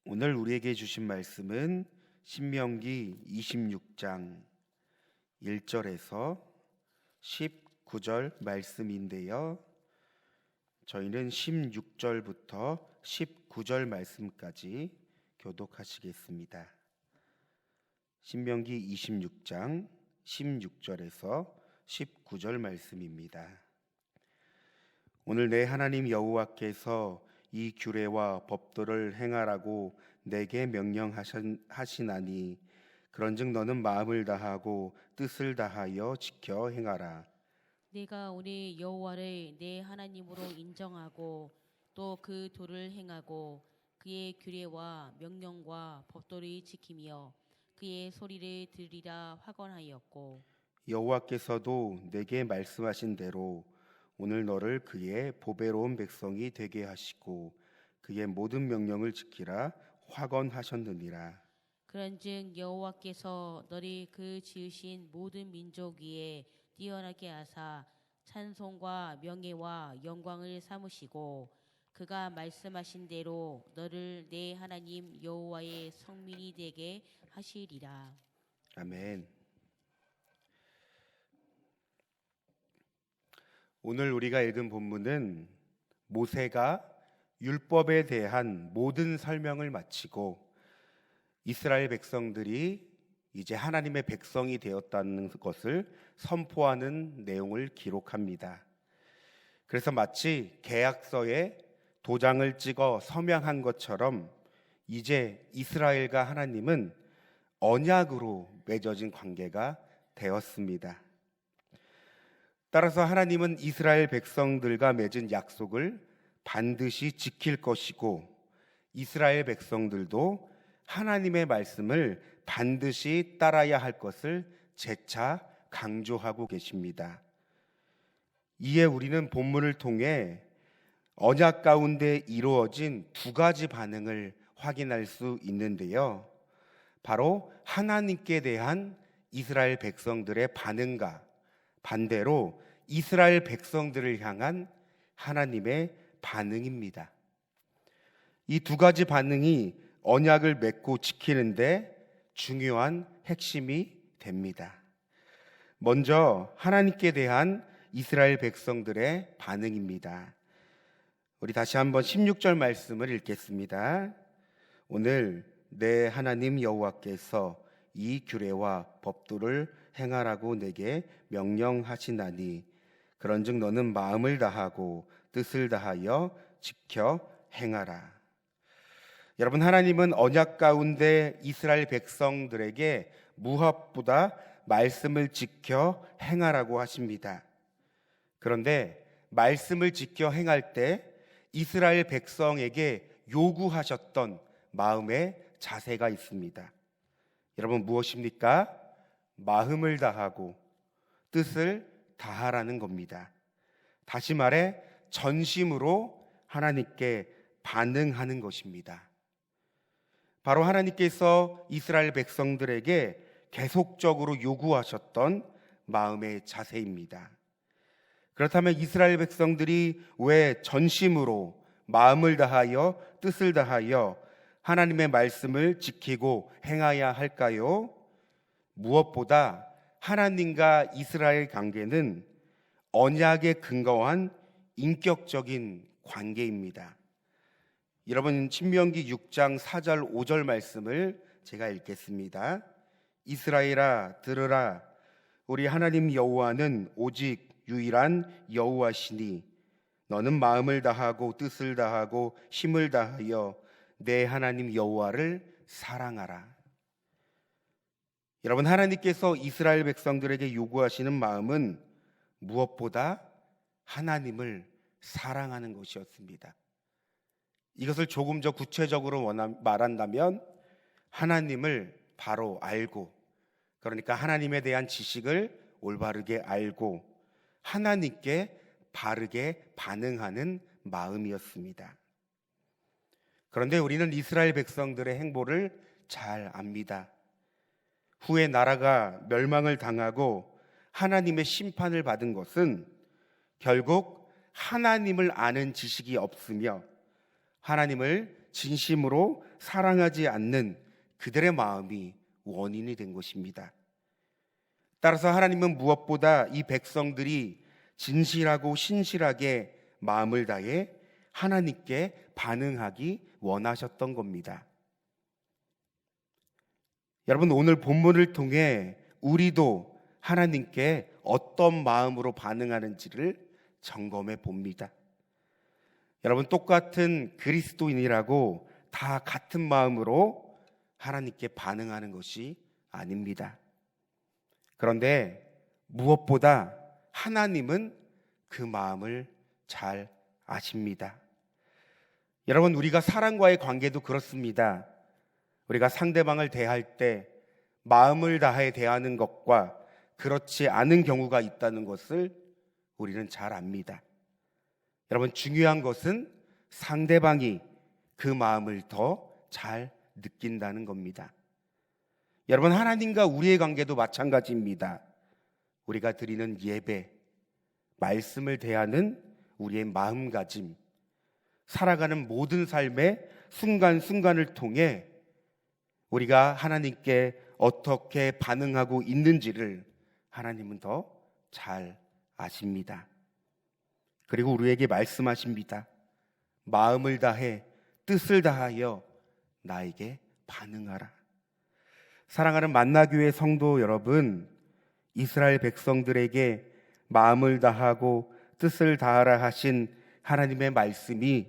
오늘 우리에게 주신 말씀은 신명기 26장 1절에서 19절 말씀인데요. 저희는 16절부터 19절 말씀까지 교독하시겠습니다. 신명기 26장 16절에서 19절 말씀입니다. 오늘 내 하나님 여호와께서 이 규례와 법도를 행하라고 내게 명령하시나니 그런즉 너는 마음을 다하고 뜻을 다하여 지켜 행하라. 내가 오늘 여호와를 내 하나님으로 인정하고 또 그 도를 행하고 그의 규례와 명령과 법도를 지키며 그의 소리를 들으리라 확언하였고, 여호와께서도 내게 말씀하신 대로 오늘 너를 그의 보배로운 백성이 되게 하시고 그의 모든 명령을 지키라 확언하셨느니라. 그런즉 여호와께서 너를 그 지으신 모든 민족 위에 뛰어나게 하사 찬송과 명예와 영광을 삼으시고 그가 말씀하신 대로 너를 내 하나님 여호와의 성민이 되게 하시리라. 아멘. 오늘 우리가 읽은 본문은 모세가 율법에 대한 모든 설명을 마치고 이스라엘 백성들이 이제 하나님의 백성이 되었다는 것을 선포하는 내용을 기록합니다. 그래서 마치 계약서에 도장을 찍어 서명한 것처럼 이제 이스라엘과 하나님은 언약으로 맺어진 관계가 되었습니다. 따라서 하나님은 이스라엘 백성들과 맺은 약속을 반드시 지킬 것이고 이스라엘 백성들도 하나님의 말씀을 반드시 따라야 할 것을 재차 강조하고 계십니다. 이에 우리는 본문을 통해 언약 가운데 이루어진 두 가지 반응을 확인할 수 있는데요. 바로 하나님께 대한 이스라엘 백성들의 반응과 반대로 이스라엘 백성들을 향한 하나님의 반응입니다. 이 두 가지 반응이 언약을 맺고 지키는데 중요한 핵심이 됩니다. 먼저 하나님께 대한 이스라엘 백성들의 반응입니다. 우리 다시 한번 16절 말씀을 읽겠습니다. 오늘 내 하나님 여호와께서 이 규례와 법도를 행하라고 내게 명령하시나니 그런즉 너는 마음을 다하고 뜻을 다하여 지켜 행하라. 여러분, 하나님은 언약 가운데 이스라엘 백성들에게 무엇보다 말씀을 지켜 행하라고 하십니다. 그런데 말씀을 지켜 행할 때 이스라엘 백성에게 요구하셨던 마음의 자세가 있습니다. 여러분, 무엇입니까? 마음을 다하고 뜻을 다하라는 겁니다. 다시 말해 전심으로 하나님께 반응하는 것입니다. 바로 하나님께서 이스라엘 백성들에게 계속적으로 요구하셨던 마음의 자세입니다. 그렇다면 이스라엘 백성들이 왜 전심으로 마음을 다하여 뜻을 다하여 하나님의 말씀을 지키고 행해야 할까요? 무엇보다 하나님과 이스라엘 관계는 언약에 근거한 인격적인 관계입니다. 여러분, 신명기 6장 4절 5절 말씀을 제가 읽겠습니다. 이스라엘아 들으라, 우리 하나님 여호와는 오직 유일한 여호와시니 너는 마음을 다하고 뜻을 다하고 힘을 다하여 내 하나님 여호와를 사랑하라. 여러분, 하나님께서 이스라엘 백성들에게 요구하시는 마음은 무엇보다 하나님을 사랑하는 것이었습니다. 이것을 조금 더 구체적으로 말한다면 하나님을 바로 알고, 그러니까 하나님에 대한 지식을 올바르게 알고 하나님께 바르게 반응하는 마음이었습니다. 그런데 우리는 이스라엘 백성들의 행보를 잘 압니다. 후에 나라가 멸망을 당하고 하나님의 심판을 받은 것은 결국 하나님을 아는 지식이 없으며 하나님을 진심으로 사랑하지 않는 그들의 마음이 원인이 된 것입니다. 따라서 하나님은 무엇보다 이 백성들이 진실하고 신실하게 마음을 다해 하나님께 반응하기 원하셨던 겁니다. 여러분, 오늘 본문을 통해 우리도 하나님께 어떤 마음으로 반응하는지를 점검해 봅니다. 여러분, 똑같은 그리스도인이라고 다 같은 마음으로 하나님께 반응하는 것이 아닙니다. 그런데 무엇보다 하나님은 그 마음을 잘 아십니다. 여러분, 우리가 사람과의 관계도 그렇습니다. 우리가 상대방을 대할 때 마음을 다해 대하는 것과 그렇지 않은 경우가 있다는 것을 우리는 잘 압니다. 여러분, 중요한 것은 상대방이 그 마음을 더 잘 느낀다는 겁니다. 여러분, 하나님과 우리의 관계도 마찬가지입니다. 우리가 드리는 예배, 말씀을 대하는 우리의 마음가짐, 살아가는 모든 삶의 순간순간을 통해 우리가 하나님께 어떻게 반응하고 있는지를 하나님은 더 잘 아십니다. 그리고 우리에게 말씀하십니다. 마음을 다해 뜻을 다하여 나에게 반응하라. 사랑하는 만나교회 성도 여러분, 이스라엘 백성들에게 마음을 다하고 뜻을 다하라 하신 하나님의 말씀이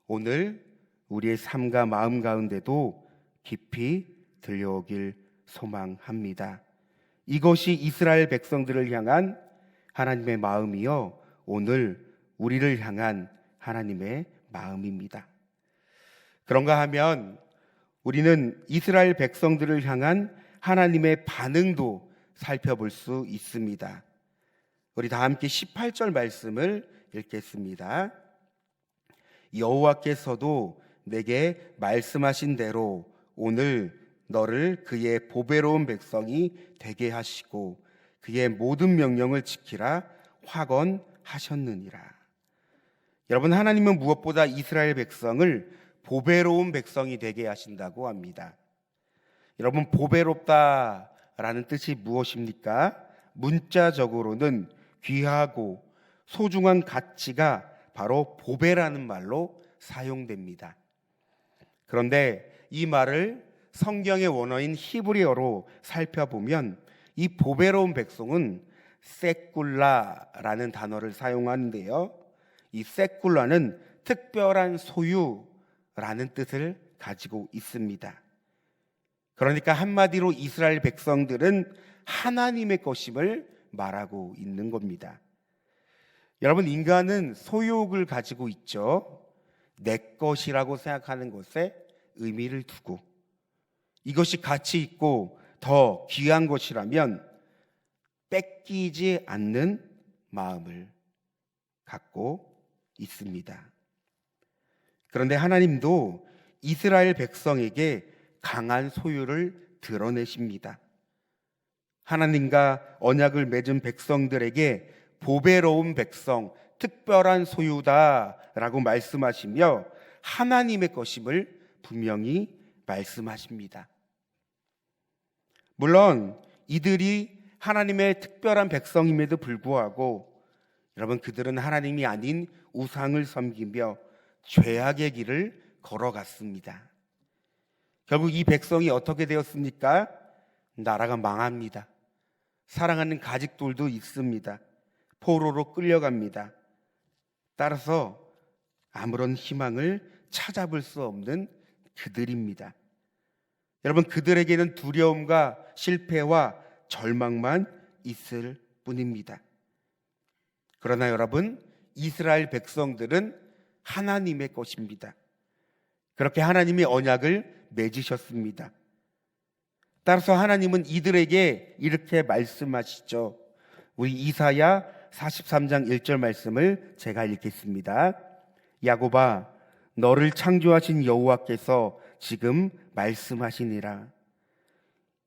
오늘 우리의 삶과 마음 가운데도 깊이 들려오길 소망합니다. 이것이 이스라엘 백성들을 향한 하나님의 마음이요, 오늘 우리를 향한 하나님의 마음입니다. 그런가 하면 우리는 이스라엘 백성들을 향한 하나님의 반응도 살펴볼 수 있습니다. 우리 다 함께 18절 말씀을 읽겠습니다. 여호와께서도 내게 말씀하신 대로 오늘 너를 그의 보배로운 백성이 되게 하시고 그의 모든 명령을 지키라 확언하셨느니라. 여러분, 하나님은 무엇보다 이스라엘 백성을 보배로운 백성이 되게 하신다고 합니다. 여러분, 보배롭다라는 뜻이 무엇입니까? 문자적으로는 귀하고 소중한 가치가 바로 보배라는 말로 사용됩니다. 그런데 이 말을 성경의 원어인 히브리어로 살펴보면 이 보배로운 백성은 세꿀라라는 단어를 사용하는데요, 이 세꿀라는 특별한 소유라는 뜻을 가지고 있습니다. 그러니까 한마디로 이스라엘 백성들은 하나님의 것임을 말하고 있는 겁니다. 여러분, 인간은 소유욕을 가지고 있죠. 내 것이라고 생각하는 것에 의미를 두고 이것이 가치 있고 더 귀한 것이라면 뺏기지 않는 마음을 갖고 있습니다. 그런데 하나님도 이스라엘 백성에게 강한 소유를 드러내십니다. 하나님과 언약을 맺은 백성들에게 보배로운 백성, 특별한 소유다라고 말씀하시며 하나님의 것임을 분명히 말씀하십니다. 물론 이들이 하나님의 특별한 백성임에도 불구하고 여러분, 그들은 하나님이 아닌 우상을 섬기며 죄악의 길을 걸어갔습니다. 결국 이 백성이 어떻게 되었습니까? 나라가 망합니다. 사랑하는 가족들도 있습니다. 포로로 끌려갑니다. 따라서 아무런 희망을 찾아볼 수 없는 그들입니다. 여러분, 그들에게는 두려움과 실패와 절망만 있을 뿐입니다. 그러나 여러분, 이스라엘 백성들은 하나님의 것입니다. 그렇게 하나님이 언약을 맺으셨습니다. 따라서 하나님은 이들에게 이렇게 말씀하시죠. 우리 이사야 43장 1절 말씀을 제가 읽겠습니다. 야곱아, 너를 창조하신 여호와께서 지금 말씀하시니라.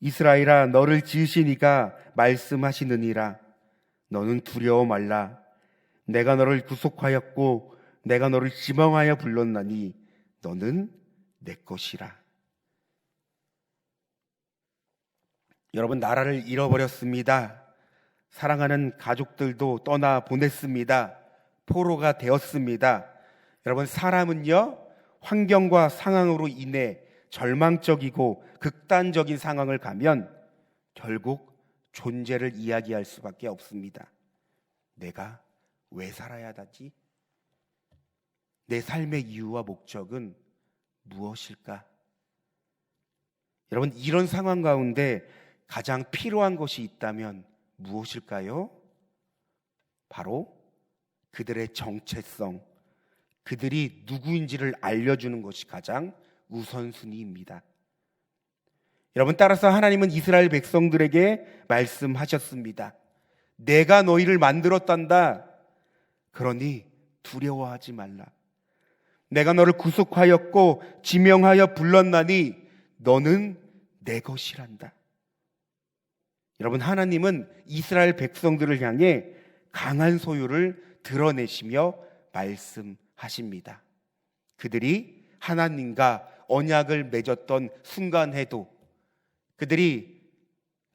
이스라엘아, 너를 지으신 이가 말씀하시느니라. 너는 두려워 말라. 내가 너를 구속하였고 내가 너를 지명하여 불렀나니 너는 내 것이라. 여러분, 나라를 잃어버렸습니다. 사랑하는 가족들도 떠나 보냈습니다. 포로가 되었습니다. 여러분, 사람은요, 환경과 상황으로 인해 절망적이고 극단적인 상황을 가면 결국 존재를 이야기할 수밖에 없습니다. 내가 왜 살아야 하지? 내 삶의 이유와 목적은 무엇일까? 여러분, 이런 상황 가운데 가장 필요한 것이 있다면 무엇일까요? 바로 그들의 정체성, 그들이 누구인지를 알려주는 것이 가장 우선순위입니다. 여러분, 따라서 하나님은 이스라엘 백성들에게 말씀하셨습니다. 내가 너희를 만들었단다. 그러니 두려워하지 말라. 내가 너를 구속하였고 지명하여 불렀나니 너는 내 것이란다. 여러분, 하나님은 이스라엘 백성들을 향해 강한 소유를 드러내시며 말씀하십니다. 그들이 하나님과 언약을 맺었던 순간에도, 그들이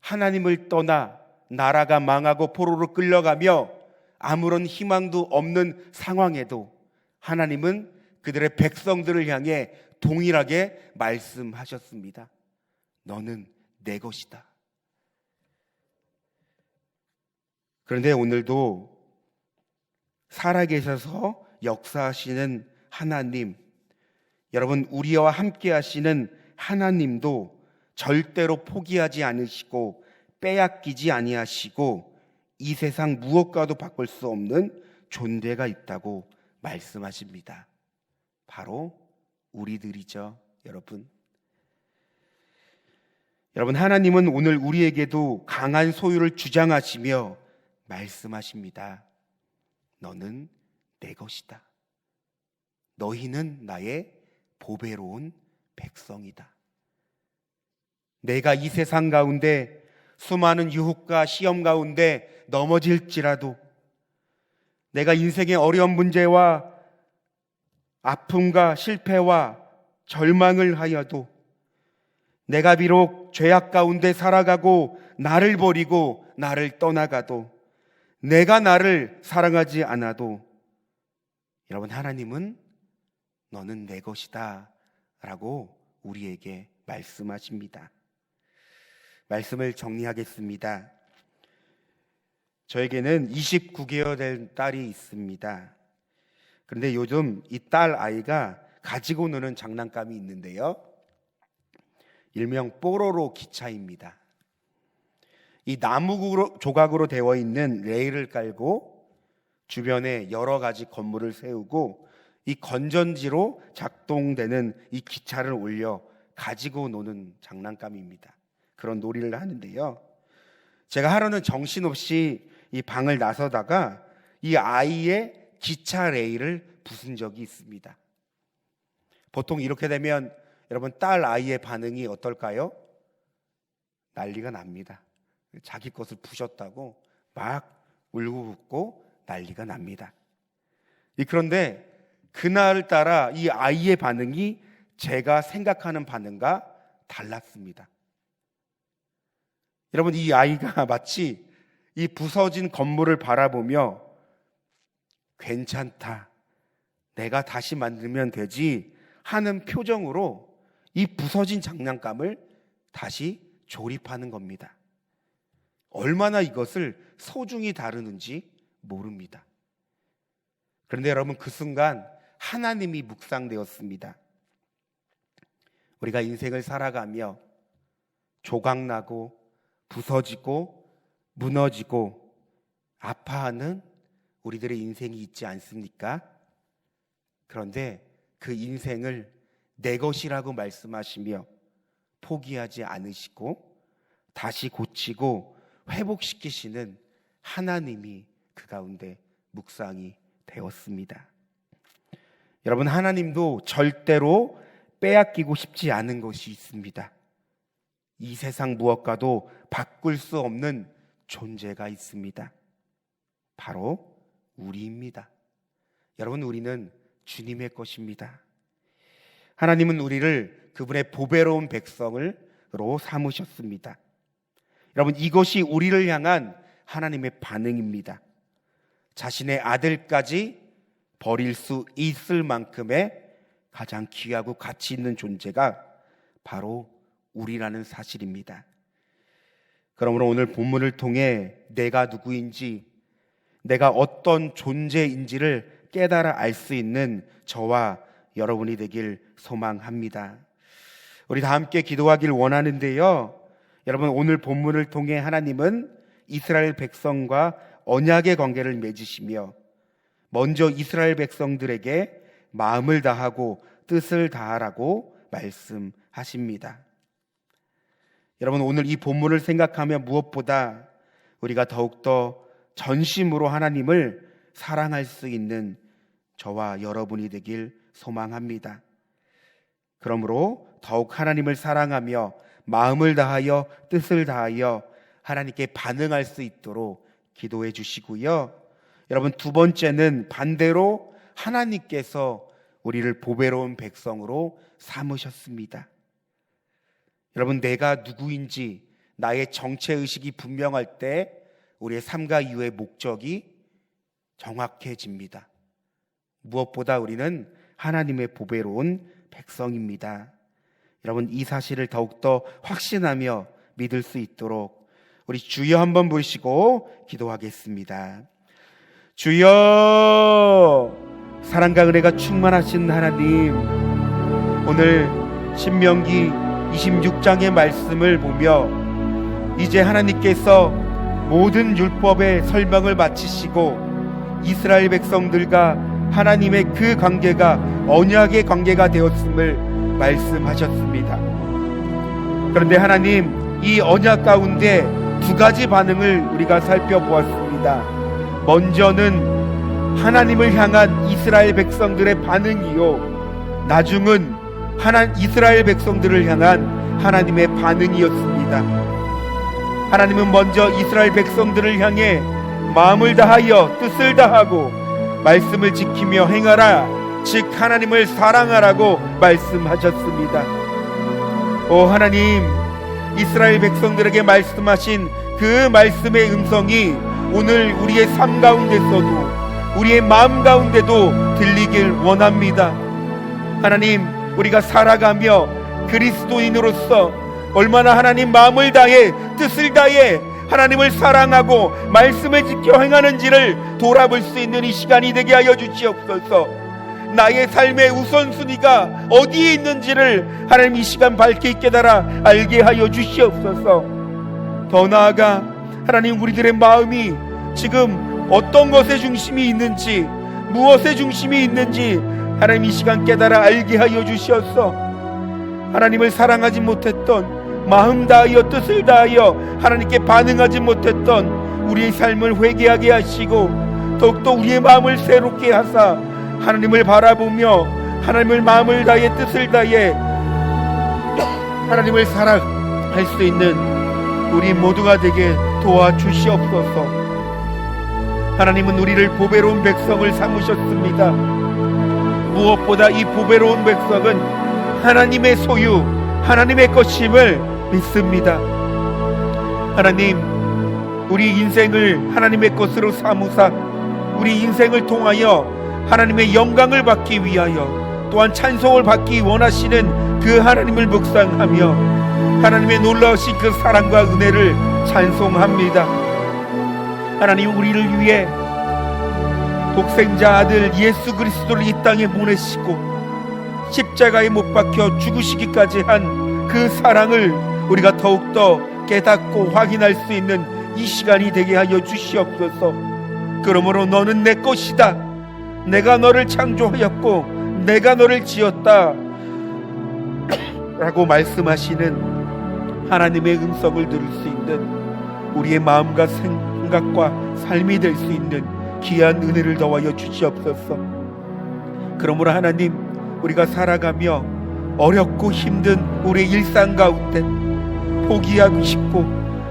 하나님을 떠나 나라가 망하고 포로로 끌려가며 아무런 희망도 없는 상황에도 하나님은 그들의 백성들을 향해 동일하게 말씀하셨습니다. 너는 내 것이다. 그런데 오늘도 살아계셔서 역사하시는 하나님, 여러분, 우리와 함께 하시는 하나님도 절대로 포기하지 않으시고 빼앗기지 아니하시고 이 세상 무엇과도 바꿀 수 없는 존재가 있다고 말씀하십니다. 바로 우리들이죠, 여러분. 여러분, 하나님은 오늘 우리에게도 강한 소유를 주장하시며 말씀하십니다. 너는 내 것이다. 너희는 나의 보배로운 백성이다. 내가 이 세상 가운데 수많은 유혹과 시험 가운데 넘어질지라도, 내가 인생의 어려운 문제와 아픔과 실패와 절망을 하여도, 내가 비록 죄악 가운데 살아가고 나를 버리고 나를 떠나가도, 내가 나를 사랑하지 않아도, 여러분, 하나님은 너는 내 것이다 라고 우리에게 말씀하십니다. 말씀을 정리하겠습니다. 저에게는 29개월 된 딸이 있습니다. 그런데 요즘 이 딸 아이가 가지고 노는 장난감이 있는데요, 일명 뽀로로 기차입니다. 이 나무 조각으로 되어 있는 레일을 깔고 주변에 여러 가지 건물을 세우고 이 건전지로 작동되는 이 기차를 올려 가지고 노는 장난감입니다. 그런 놀이를 하는데요, 제가 하루는 정신없이 이 방을 나서다가 이 아이의 기차 레일을 부순 적이 있습니다. 보통 이렇게 되면 여러분, 딸 아이의 반응이 어떨까요? 난리가 납니다. 자기 것을 부셨다고 막 울고 웃고 난리가 납니다. 그런데 그날따라 이 아이의 반응이 제가 생각하는 반응과 달랐습니다. 여러분, 이 아이가 마치 이 부서진 건물을 바라보며 괜찮다, 내가 다시 만들면 되지 하는 표정으로 이 부서진 장난감을 다시 조립하는 겁니다. 얼마나 이것을 소중히 다루는지 모릅니다. 그런데 여러분, 그 순간 하나님이 묵상되었습니다. 우리가 인생을 살아가며 조각나고 부서지고 무너지고 아파하는 우리들의 인생이 있지 않습니까? 그런데 그 인생을 내 것이라고 말씀하시며 포기하지 않으시고 다시 고치고 회복시키시는 하나님이 그 가운데 묵상이 되었습니다. 여러분, 하나님도 절대로 빼앗기고 싶지 않은 것이 있습니다. 이 세상 무엇과도 바꿀 수 없는 존재가 있습니다. 바로 우리입니다. 여러분, 우리는 주님의 것입니다. 하나님은 우리를 그분의 보배로운 백성으로 삼으셨습니다. 여러분, 이것이 우리를 향한 하나님의 반응입니다. 자신의 아들까지 버릴 수 있을 만큼의 가장 귀하고 가치 있는 존재가 바로 우리라는 사실입니다. 그러므로 오늘 본문을 통해 내가 누구인지, 내가 어떤 존재인지를 깨달아 알 수 있는 저와 여러분이 되길 소망합니다. 우리 다 함께 기도하길 원하는데요. 여러분, 오늘 본문을 통해 하나님은 이스라엘 백성과 언약의 관계를 맺으시며 먼저 이스라엘 백성들에게 마음을 다하고 뜻을 다하라고 말씀하십니다. 여러분, 오늘 이 본문을 생각하며 무엇보다 우리가 더욱더 전심으로 하나님을 사랑할 수 있는 저와 여러분이 되길 소망합니다. 그러므로 더욱 하나님을 사랑하며 마음을 다하여 뜻을 다하여 하나님께 반응할 수 있도록 기도해 주시고요. 여러분, 두 번째는 반대로 하나님께서 우리를 보배로운 백성으로 삼으셨습니다. 여러분, 내가 누구인지 나의 정체의식이 분명할 때 우리의 삶과 이유의 목적이 정확해집니다. 무엇보다 우리는 하나님의 보배로운 백성입니다. 여러분, 이 사실을 더욱더 확신하며 믿을 수 있도록 우리 주여 한번 부르시고 기도하겠습니다. 주여, 사랑과 은혜가 충만하신 하나님, 오늘 신명기 26장의 말씀을 보며 이제 하나님께서 모든 율법의 설명을 마치시고 이스라엘 백성들과 하나님의 그 관계가 언약의 관계가 되었음을 말씀하셨습니다. 그런데 하나님, 이 언약 가운데 두 가지 반응을 우리가 살펴보았습니다. 먼저는 하나님을 향한 이스라엘 백성들의 반응이요, 나중은 이스라엘 백성들을 향한 하나님의 반응이었습니다. 하나님은 먼저 이스라엘 백성들을 향해 마음을 다하여 뜻을 다하고 말씀을 지키며 행하라, 즉 하나님을 사랑하라고 말씀하셨습니다. 오 하나님, 이스라엘 백성들에게 말씀하신 그 말씀의 음성이 오늘 우리의 삶 가운데서도, 우리의 마음 가운데도 들리길 원합니다. 하나님, 우리가 살아가며 그리스도인으로서 얼마나 하나님 마음을 다해 뜻을 다해 하나님을 사랑하고 말씀을 지켜 행하는지를 돌아볼 수 있는 이 시간이 되게 하여 주시옵소서. 나의 삶의 우선순위가 어디에 있는지를 하나님 이 시간 밝게 깨달아 알게 하여 주시옵소서. 더 나아가 하나님, 우리들의 마음이 지금 어떤 것에 중심이 있는지, 무엇에 중심이 있는지 하나님 이 시간 깨달아 알게 하여 주시옵소서. 하나님을 사랑하지 못했던, 마음 다하여 뜻을 다하여 하나님께 반응하지 못했던 우리의 삶을 회개하게 하시고 더욱더 우리의 마음을 새롭게 하사 하나님을 바라보며 하나님을 마음을 다해 뜻을 다해 하나님을 사랑할 수 있는 우리 모두가 되게 도와주시옵소서. 하나님은 우리를 보배로운 백성을 삼으셨습니다. 무엇보다 이 보배로운 백성은 하나님의 소유, 하나님의 것임을 믿습니다. 하나님, 우리 인생을 하나님의 것으로 삼으사 우리 인생을 통하여 하나님의 영광을 받기 위하여 또한 찬송을 받기 원하시는 그 하나님을 묵상하며 하나님의 놀라우신 그 사랑과 은혜를 찬송합니다. 하나님, 우리를 위해 독생자 아들 예수 그리스도를 이 땅에 보내시고 십자가에 못 박혀 죽으시기까지 한 그 사랑을 우리가 더욱더 깨닫고 확인할 수 있는 이 시간이 되게 하여 주시옵소서. 그러므로 너는 내 것이다, 내가 너를 창조하였고 내가 너를 지었다 라고 말씀하시는 하나님의 음성을 들을 수 있는 우리의 마음과 생각과 삶이 될 수 있는 귀한 은혜를 더하여 주시옵소서. 그러므로 하나님, 우리가 살아가며 어렵고 힘든 우리의 일상 가운데 포기하고 싶고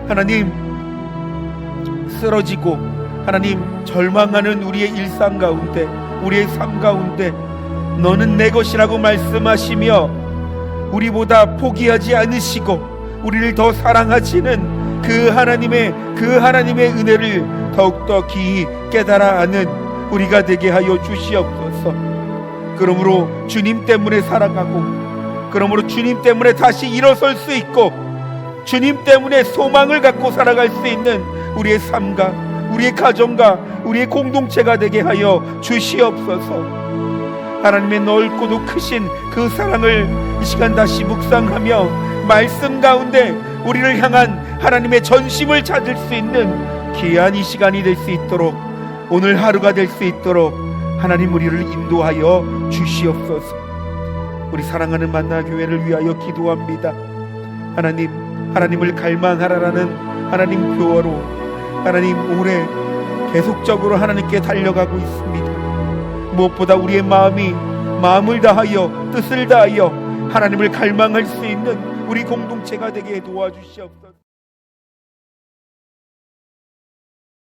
하나님 쓰러지고 하나님 절망하는 우리의 일상 가운데, 우리의 삶 가운데 너는 내 것이라고 말씀하시며 우리보다 포기하지 않으시고 우리를 더 사랑하시는 그 하나님의 은혜를 더욱더 기이 깨달아 아는 우리가 되게 하여 주시옵소서. 그러므로 주님 때문에 살아가고, 그러므로 주님 때문에 다시 일어설 수 있고, 주님 때문에 소망을 갖고 살아갈 수 있는 우리의 삶과 우리의 가정과 우리의 공동체가 되게 하여 주시옵소서. 하나님의 넓고도 크신 그 사랑을 이 시간 다시 묵상하며 말씀 가운데 우리를 향한 하나님의 전심을 찾을 수 있는 귀한 이 시간이 될 수 있도록, 오늘 하루가 될 수 있도록 하나님 우리를 인도하여 주시옵소서. 우리 사랑하는 만나 교회를 위하여 기도합니다. 하나님을 갈망하라라는 하나님 교어로 하나님 올해 계속적으로 하나님께 달려가고 있습니다. 무엇보다 우리의 마음을 다하여 뜻을 다하여 하나님을 갈망할 수 있는 우리 공동체가 되게 도와주시옵소서.